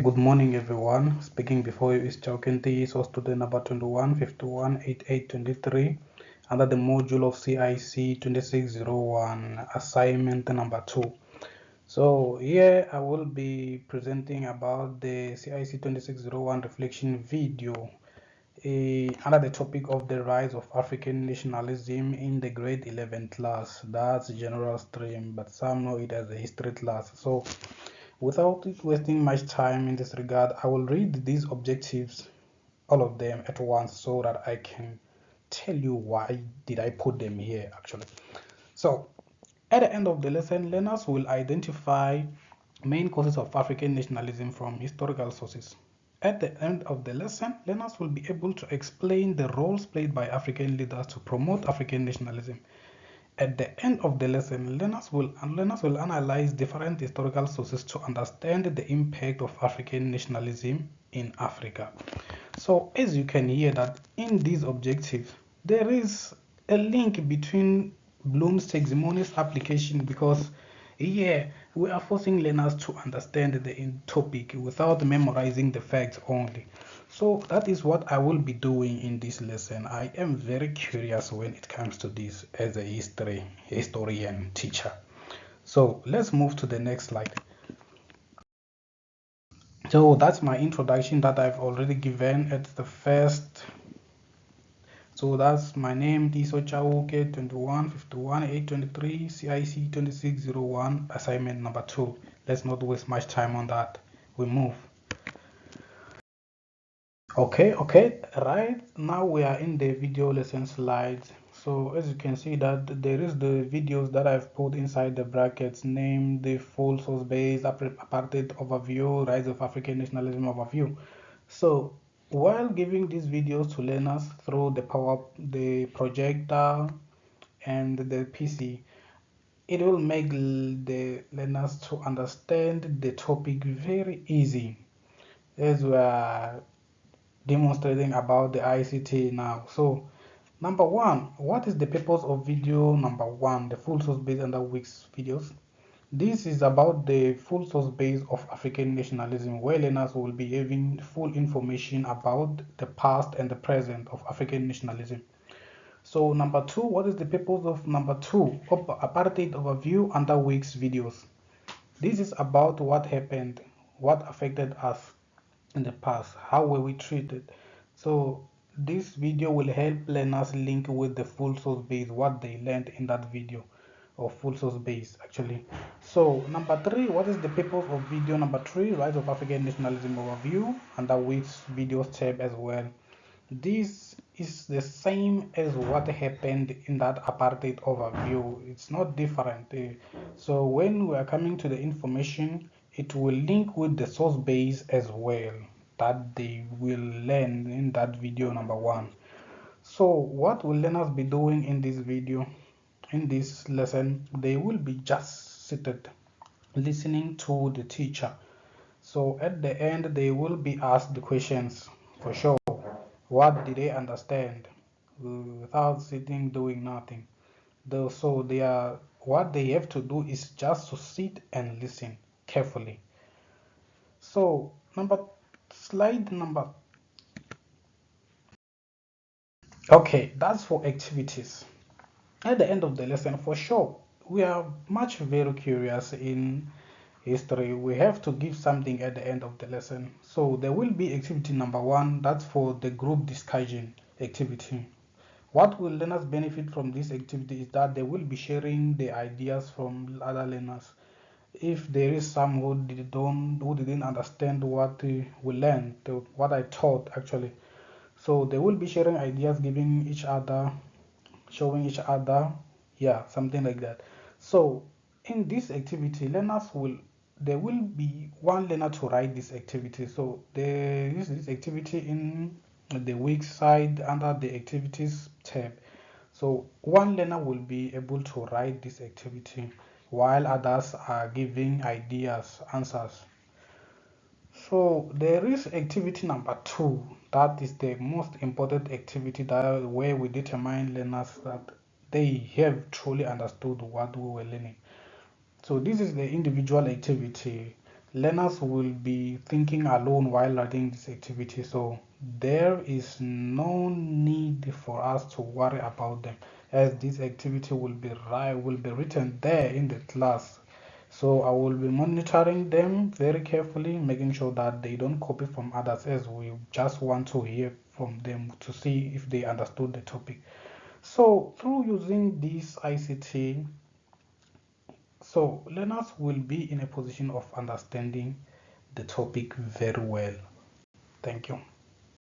Good morning, everyone. Speaking before you is Chaukinti, so student number 21518823 under the module of CIC2601, assignment number 2. So here I will be presenting about the CIC2601 reflection video under the topic of the rise of African nationalism in the grade 11 class. That's general stream, but some know it as a history class. So without wasting much time in this regard, I will read these objectives, all of them at once, so that I can tell you why did I put them here actually. So at the end of the lesson, learners will identify main causes of African nationalism from historical sources. At the end of the lesson, learners will be able to explain the roles played by African leaders to promote African nationalism. At the end of the lesson, learners will analyze different historical sources to understand the impact of African nationalism in Africa. So as you can hear that in these objectives, there is a link between Bloom's taxonomy's application, because here we are forcing learners to understand the topic without memorizing the facts only. So that is what I will be doing in this lesson. I am very curious when it comes to this as a historian teacher. So let's move to the next slide. So that's my introduction that I've already given at the first. So that's my name, Tiso Chauke 2151823 CIC 2601, assignment number 2. Let's not waste much time on that. We move. Okay, right now we are in the video lesson slides. So as you can see that there is the videos that I've put inside the brackets, named the full source base, apartheid overview, rise of African nationalism overview. So while giving these videos to learners through the projector and the PC, it will make the learners to understand the topic very easy, as we are demonstrating about the ICT now. So number one, what is the purpose of video number one, the full source base under Wix videos? This is about the full source base of African nationalism, where learners will be having full information about the past and the present of African nationalism. So number two, what is the purpose of number two, apartheid overview under Wix videos? This is about what happened, what affected us in the past, how were we treated. So this video will help learners link with the full source base, what they learned in that video, or full source base actually. So number three, what is the purpose of video number three, rise of African nationalism overview, under which videos tab as well. This is the same as what happened in that apartheid overview. It's not different. So when we are coming to the information, it will link with the source base as well that they will learn in that video number one. So what will learners be doing in this video? In this lesson, they will be just seated listening to the teacher. So at the end, they will be asked the questions for sure. What did they understand without sitting doing nothing? So what they have to do is just to sit and listen carefully. So slide number. Okay, that's for activities. At the end of the lesson, for sure, we are much very curious in history. We have to give something at the end of the lesson. So there will be activity number one, that's for the group discussion activity. What will learners benefit from this activity is that they will be sharing the ideas from other learners. If there is some who didn't understand what we learned, what I taught actually, so they will be sharing ideas, giving each other, showing each other, yeah, something like that. So in this activity, there will be one learner to write this activity. So there is this activity in the weak side under the activities tab. So one learner will be able to write this activity while others are giving ideas, answers. So there is activity number two. That is the most important activity, that where we determine learners that they have truly understood what we were learning. So this is the individual activity. learners will be thinking alone while writing this activity, so there is no need for us to worry about them, as this activity will be written there in the class. So I will be monitoring them very carefully, making sure that they don't copy from others, as we just want to hear from them to see if they understood the topic. So through using this ICT, so learners will be in a position of understanding the topic very well. Thank you.